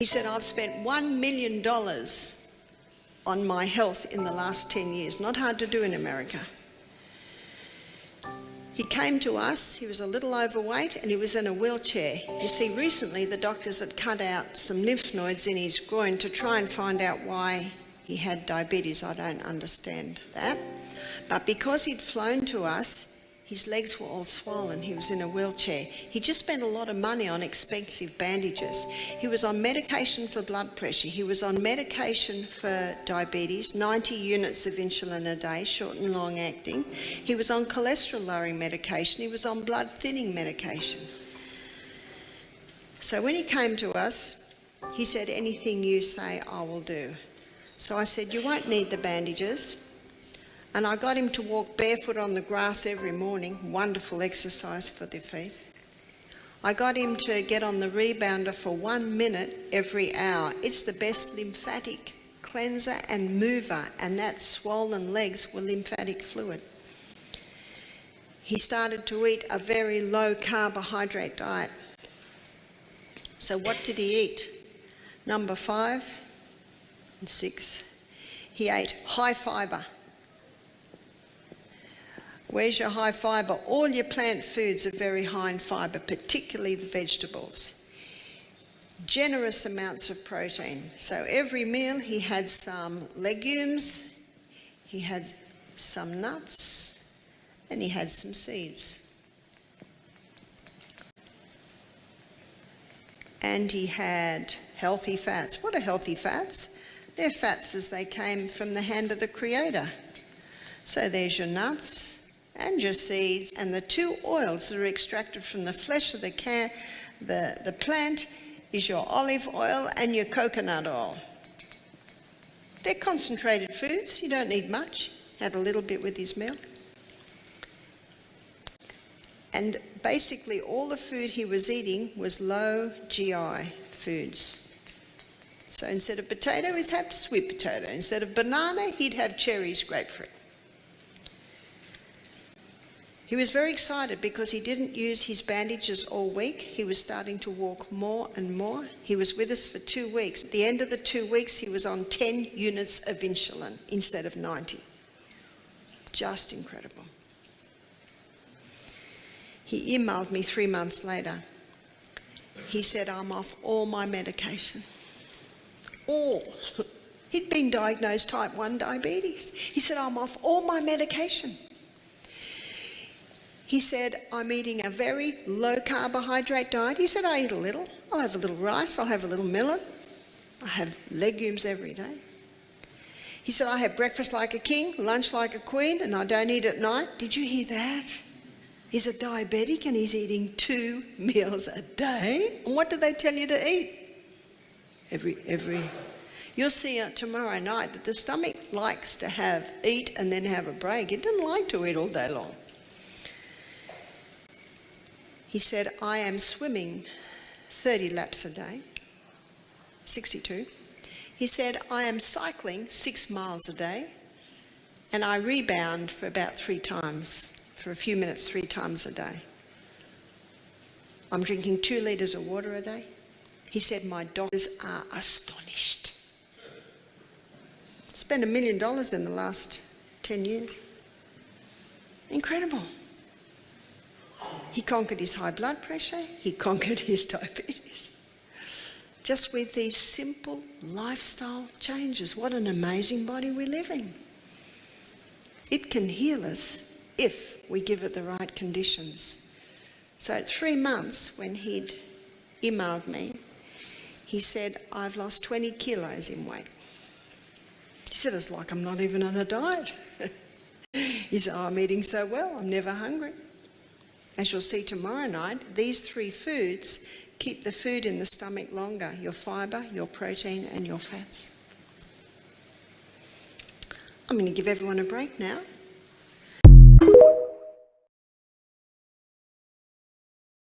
He said, I've spent $1 million on my health in the last 10 years. Not hard to do in America. He came to us, he was a little overweight and he was in a wheelchair. You see, recently the doctors had cut out some lymph nodes in his groin to try and find out why he had diabetes. I don't understand that. But because he'd flown to us, his legs were all swollen. He was in a wheelchair. He just spent a lot of money on expensive bandages. He was on medication for blood pressure. He was on medication for diabetes, 90 units of insulin a day, short and long acting. He was on cholesterol lowering medication. He was on blood thinning medication. So when he came to us, he said, anything you say, I will do. So I said, you won't need the bandages. And I got him to walk barefoot on the grass every morning. Wonderful exercise for their feet. I got him to get on the rebounder for 1 minute every hour. It's the best lymphatic cleanser and mover, and that swollen legs were lymphatic fluid. He started to eat a very low carbohydrate diet. So what did he eat? Number 5 and 6. He ate high fibre. Where's your high fibre? All your plant foods are very high in fibre, particularly the vegetables. Generous amounts of protein. So every meal he had some legumes, he had some nuts, and he had some seeds. And he had healthy fats. What are healthy fats? They're fats as they came from the hand of the Creator. So there's your nuts and your seeds, and the 2 oils that are extracted from the flesh of the plant is your olive oil and your coconut oil. They're concentrated foods. You don't need much. Had a little bit with his meal. And basically all the food he was eating was low GI foods. So instead of potato, he'd have sweet potato. Instead of banana, he'd have cherries, grapefruit. He was very excited because he didn't use his bandages all week. He was starting to walk more and more. He was with us for 2 weeks. At the end of the 2 weeks, he was on 10 units of insulin instead of 90. Just incredible. He emailed me 3 months later. He said, I'm off all my medication. All. He'd been diagnosed type 1 diabetes. He said, I'm off all my medication. He said, I'm eating a very low carbohydrate diet. He said, I eat a little. I'll have a little rice. I'll have a little millet. I have legumes every day. He said, I have breakfast like a king, lunch like a queen, and I don't eat at night. Did you hear that? He's a diabetic and he's eating 2 meals a day. And what do they tell you to eat? You'll see tomorrow night that the stomach likes to eat and then have a break. It doesn't like to eat all day long. He said, I am swimming 30 laps a day, 62. He said, I am cycling 6 miles a day, and I rebound for about 3 times, for a few minutes 3 times a day. I'm drinking 2 litres of water a day. He said, my doctors are astonished. Spent $1 million in the last 10 years. Incredible. He conquered his high blood pressure. He conquered his diabetes. Just with these simple lifestyle changes. What an amazing body we live in. It can heal us if we give it the right conditions. So at 3 months, when he'd emailed me, he said, I've lost 20 kilos in weight. He said, it's like I'm not even on a diet. He said, I'm eating so well, I'm never hungry. As you'll see tomorrow night, these 3 foods keep the food in the stomach longer. Your fibre, your protein and your fats. I'm going to give everyone a break now.